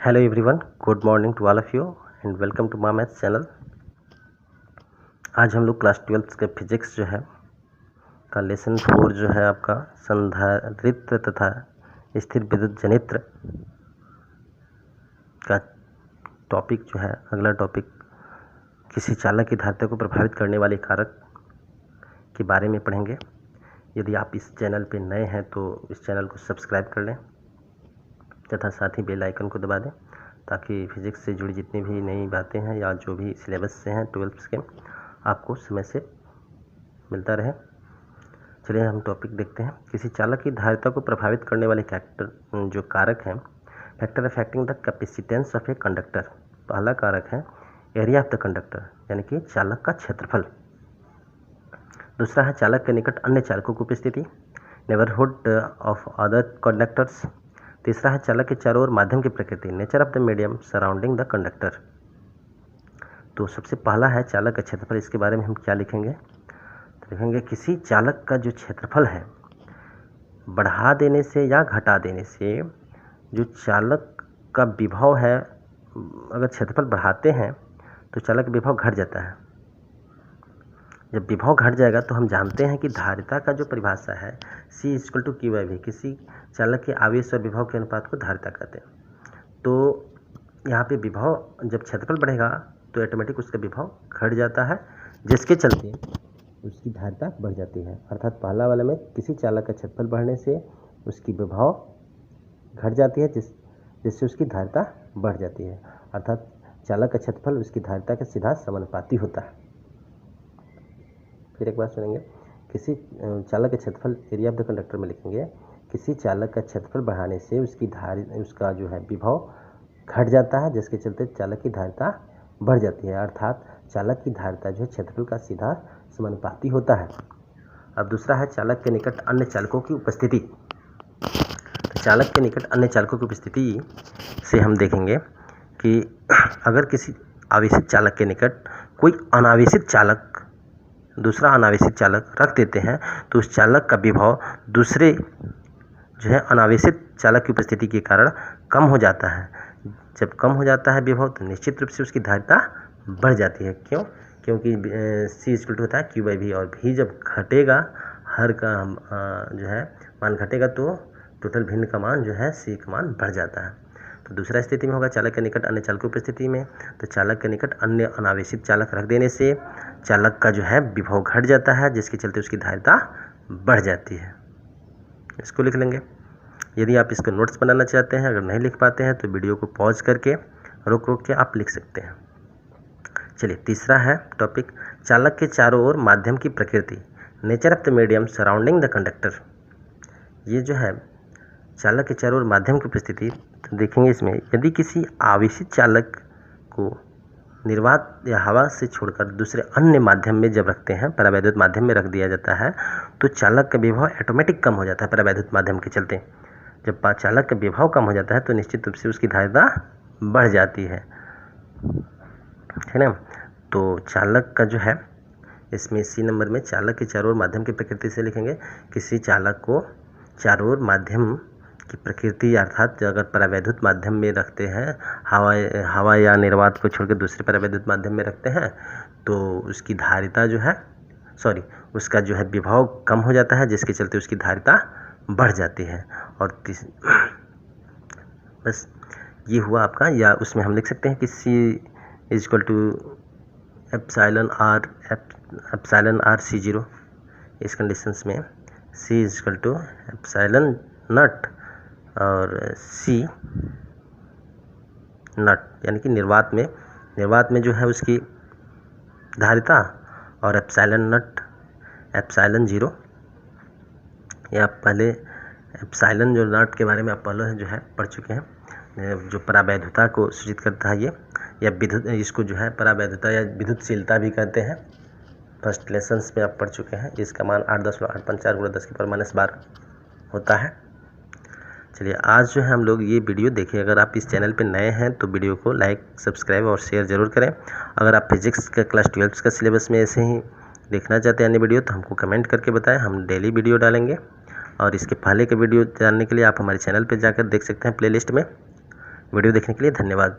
Hello everyone, good morning to all of you and welcome to my maths channel. आज हम लोग class 12th के physics जो है का लेसन 4 जो है आपका संधारित्र तथा स्थिर विद्युत जनित्र का टॉपिक जो है, अगला टॉपिक किसी चालक की धारिता को प्रभावित करने वाले कारक के बारे में पढ़ेंगे। यदि आप इस चैनल पे नए हैं तो इस चैनल को सब्सक्राइब कर लें तथा साथ ही बेल आइकन को दबा दें ताकि फिजिक्स से जुड़ी जितनी भी नई बातें हैं या जो भी सिलेबस से हैं 12th के, आपको समय से मिलता रहे। चलिए हम टॉपिक देखते हैं। किसी चालक की धारिता को प्रभावित करने वाले फैक्टर जो कारक हैं, factor affecting the capacitance of a conductor. पहला कारक है एरिया ऑफ द कंडक्टर, यानी कि चालक का क्षेत्रफल। दूसरा है चालक के निकट अन्य चालकों की उपस्थिति, नेबरहुड ऑफ अदर कंडक्टर्स। तीसरा है चालक के चारों ओर माध्यम की प्रकृति, nature of the medium surrounding the conductor. तो सबसे पहला है चालक का क्षेत्रफल। इसके बारे में हम क्या लिखेंगे? तो लिखेंगे किसी चालक का जो क्षेत्रफल है, बढ़ा देने से या घटा देने से जो चालक का विभव है, अगर क्षेत्रफल बढ़ाते हैं तो चालक का विभव घट जाता है। जब विभव घट जाएगा तो हम जानते हैं कि धारिता का जो परिभाषा है C = Q/V, किसी चालक के आवेश और विभव के अनुपात को धारिता कहते हैं। तो यहाँ पे विभव जब क्षेत्रफल बढ़ेगा तो ऑटोमेटिक उसका विभव घट जाता है, जिसके चलते उसकी धारिता बढ़ जाती है। अर्थात पहला वाले में किसी चालक का क्षेत्रफल बढ़ने से उसकी विभव घट जाती है, जिससे उसकी धारिता बढ़ जाती है। अर्थात चालक का क्षेत्रफल उसकी धारिता के सीधा समानुपाती होता है। फिर एक बार सुनेंगे, किसी चालक का क्षेत्रफल एरिया ऑफ द कंडक्टर में लिखेंगे किसी चालक का क्षेत्रफल बढ़ाने से उसका जो है विभव घट जाता है, जिसके चलते चालक की धारिता बढ़ जाती है। अर्थात चालक की धारिता जो है क्षेत्रफल का सीधा समानुपाती होता है। अब दूसरा है चालक के निकट अन्य चालकों की उपस्थिति। तो चालक के निकट अन्य चालकों की उपस्थिति से हम देखेंगे कि अगर किसी आवेशित चालक के निकट कोई अनावेशित चालक, दूसरा अनावेशित चालक रख देते हैं तो उस चालक का विभव दूसरे जो है अनावेशित चालक की उपस्थिति के कारण कम हो जाता है। जब कम हो जाता है विभव तो निश्चित रूप से उसकी धारिता बढ़ जाती है। क्यों? क्योंकि C = होता है Q/V, और V जब घटेगा, हर का जो है मान घटेगा तो टोटल भिन्न का मान जो है C का मान बढ़ जाता है। तो दूसरा स्थिति में होगा चालक के निकट अन्य चालक की उपस्थिति में। तो चालक के निकट अन्य अनावेशित चालक रख देने से चालक का जो है विभव घट जाता है, जिसके चलते उसकी धारिता बढ़ जाती है। इसको लिख लेंगे। यदि आप इसको नोट्स बनाना चाहते हैं, अगर नहीं लिख पाते हैं तो वीडियो को पॉज करके रोक के आप लिख सकते हैं। चलिए तीसरा है टॉपिक चालक के चारों ओर माध्यम की प्रकृति, nature of the medium surrounding the conductor. ये जो है चालक के चारों ओर माध्यम की उपस्थिति, तो देखेंगे इसमें यदि किसी आवेशित चालक को निर्वात या हवा से छोड़कर दूसरे अन्य माध्यम में जब रखते हैं, परावैद्युत माध्यम में रख दिया जाता है, तो चालक का विभव ऑटोमेटिक कम हो जाता है परावैद्युत माध्यम के चलते। जब चालक का विभव कम हो जाता है तो निश्चित रूप से उसकी धारिता बढ़ जाती है ना। तो चालक का जो है इसमें C नंबर में चालक के चारों ओर माध्यम की प्रकृति से लिखेंगे किसी चालक को चारों ओर माध्यम की प्रकृति, अर्थात अगर परावैद्युत माध्यम में रखते हैं, हवा या निर्वात को छोड़कर दूसरे परावैद्युत माध्यम में रखते हैं, तो उसकी धारिता जो है उसका जो है विभव कम हो जाता है, जिसके चलते उसकी धारिता बढ़ जाती है। और बस ये हुआ आपका, या उसमें हम लिख सकते हैं कि C = εr C0। इस कंडीशंस में C = ε0 और C नट, यानी कि निर्वात में जो है उसकी धारिता, और ε0 या पहले एप्सिलॉन जो नट के बारे में आप पहले जो है पढ़ चुके हैं, जो परावैद्युता को सूचित करता है ये, या विद्युत, इसको जो है परावैद्युता या विद्युतशीलता भी कहते हैं। फर्स्ट लेसन्स में आप पढ़ चुके हैं। इसका मान 8.854 × 10⁻12 होता है। चलिए आज जो है हम लोग ये वीडियो देखिए। अगर आप इस चैनल पे नए हैं तो वीडियो को लाइक, सब्सक्राइब और शेयर ज़रूर करें। अगर आप फिजिक्स का क्लास 12 का सिलेबस में ऐसे ही देखना चाहते हैं अन्य वीडियो, तो हमको कमेंट करके बताएं, हम डेली वीडियो डालेंगे। और इसके पहले के वीडियो जानने के लिए आप हमारे चैनल पर जाकर देख सकते हैं प्लेलिस्ट में। वीडियो देखने के लिए धन्यवाद।